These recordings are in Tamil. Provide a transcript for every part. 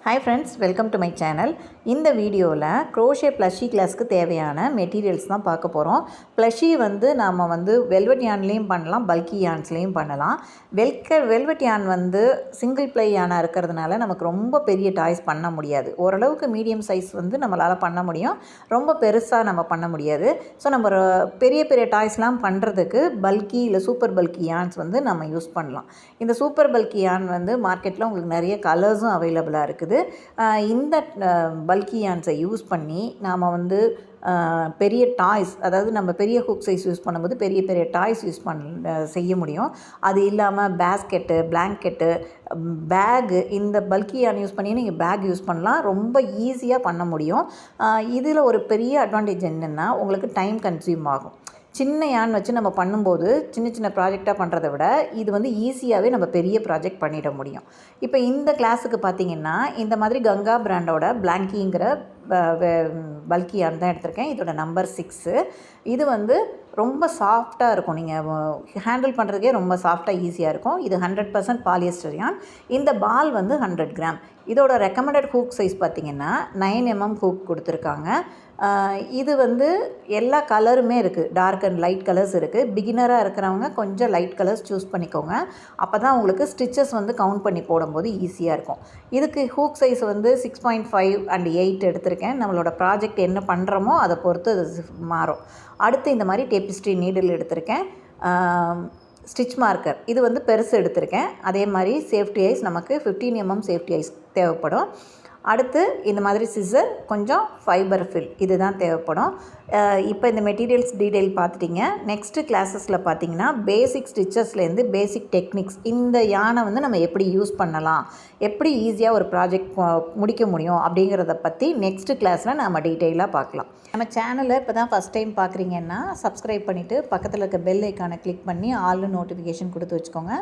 Hi friends, welcome to my channel. இந்த வீடியோவில் crochet plushie கிளாஸ்க்கு தேவையான மெட்டீரியல்ஸ் தான் பார்க்க போகிறோம். plushie வந்து நாம் வந்து வெல்வெட் யான்லேயும் பண்ணலாம், பல்கி யான்ஸ்லேயும் பண்ணலாம். வெல்வெட் யான் வந்து சிங்கிள் ப்ளை யானாக இருக்கிறதுனால நமக்கு ரொம்ப பெரிய டாய்ஸ் பண்ண முடியாது. ஓரளவுக்கு மீடியம் சைஸ் வந்து நம்மளால் பண்ண முடியும், ரொம்ப பெருசாக நம்ம பண்ண முடியாது. ஸோ நம்ம பெரிய பெரிய டாய்ஸ்லாம் பண்ணுறதுக்கு பல்கி இல்லை சூப்பர் பல்கி யான்ஸ் வந்து நம்ம யூஸ் பண்ணலாம். இந்த சூப்பர் பல்கி யான் வந்து மார்க்கெட்டில் உங்களுக்கு நிறைய கலர்ஸும் அவைலபிளாக இருக்குது. இந்த பல்கி யான்ஸை யூஸ் பண்ணி நாம் வந்து பெரிய டாய்ஸ், அதாவது நம்ம பெரிய ஹுக் சைஸ் யூஸ் பண்ணும்போது பெரிய பெரிய டாய்ஸ் செய்ய முடியும். அது இல்லாமல் பேஸ்கெட்டு, பிளாங்கெட்டு, பேகு, இந்த பல்கி யான் யூஸ் பண்ணி நீங்கள் பேக் யூஸ் பண்ணலாம். ரொம்ப ஈஸியாக பண்ண முடியும். இதில் ஒரு பெரிய அட்வான்டேஜ் என்னென்னா உங்களுக்கு டைம் கன்சியூம் ஆகும். சின்ன யான் வச்சு நம்ம பண்ணும்போது சின்ன சின்ன ப்ராஜெக்டாக பண்ணுறதை விட இது வந்து ஈஸியாகவே நம்ம பெரிய ப்ராஜெக்ட் பண்ணிட முடியும். இப்போ இந்த கிளாஸுக்கு பார்த்திங்கன்னா இந்த மாதிரி கங்கா பிராண்டோட பிளாங்கிங்கிற பல்கி யான் தான் எடுத்திருக்கேன். இதோட நம்பர் 6. இது வந்து ரொம்ப சாஃப்டாக இருக்கும், நீங்கள் ஹேண்டில் பண்ணுறதுக்கே ரொம்ப சாஃப்டாக ஈஸியாக இருக்கும். இது 100% பாலியஸ்டர் யான். இந்த பால் வந்து 100 கிராம். இதோட ரெக்கமெண்டட் ஹூக் சைஸ் பார்த்திங்கன்னா 9 mm ஹூக் கொடுத்துருக்காங்க. இது வந்து எல்லா கலருமே இருக்குது, டார்க் அண்ட் லைட் கலர்ஸ் இருக்குது. பிகினராக இருக்கிறவங்க கொஞ்சம் லைட் கலர்ஸ் சூஸ் பண்ணிக்கோங்க, அப்போ தான் உங்களுக்கு ஸ்டிச்சஸ் வந்து கவுண்ட் பண்ணி போடும்போது ஈஸியாக இருக்கும். இதுக்கு ஹூக் சைஸ் வந்து 6.5 and 8 எடுத்திருக்கேன். நம்மளோட ப்ராஜெக்ட் என்ன பண்ணுறோமோ அதை பொறுத்து அது மாறும். அடுத்து இந்த மாதிரி டேபிஸ்ட்ரி நீடில் எடுத்திருக்கேன். ஸ்டிச் மார்க்கர் இது வந்து பெருசு எடுத்திருக்கேன். அதே மாதிரி சேஃப்டி ஐஸ், நமக்கு 15 mm சேஃப்டி ஐஸ் தேவைப்படும். அடுத்து இந்த மாதிரி சிசர், கொஞ்சம் ஃபைபர் ஃபில், இது தான் தேவைப்படும். இப்போ இந்த மெட்டீரியல்ஸ் டீட்டெயில் பார்த்துட்டிங்க. நெக்ஸ்ட்டு கிளாஸஸில் பார்த்தீங்கன்னா பேசிக் ஸ்டிச்சஸ்லேருந்து பேசிக் டெக்னிக்ஸ், இந்த யானை வந்து நம்ம எப்படி யூஸ் பண்ணலாம், எப்படி ஈஸியாக ஒரு ப்ராஜெக்ட் முடிக்க முடியும் அப்படிங்கிறத பற்றி நெக்ஸ்ட்டு கிளாஸில் நம்ம டீட்டெயிலாக பார்க்கலாம். நம்ம சேனலை இப்போ தான் ஃபஸ்ட் டைம் பார்க்குறீங்கன்னா சப்ஸ்கிரைப் பண்ணிவிட்டு பக்கத்தில் இருக்க பெல் ஐக்கானை கிளிக் பண்ணி ஆல் நோட்டிஃபிகேஷன் கொடுத்து வச்சுக்கோங்க.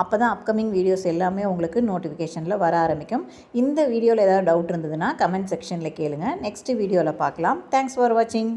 அப்போ தான் அப்கமிங் வீடியோஸ் எல்லாமே உங்களுக்கு நோட்டிஃபிகேஷனில் வர ஆரம்பிக்கும். இந்த வீடியோவில் ஏதாவது டவுட் இருந்ததுன்னா கமெண்ட் செக்ஷனில் கேளுங்க. நெக்ஸ்ட் வீடியோவில் பார்க்கலாம். தேங்க்ஸ் ஃபார் வாட்சிங்.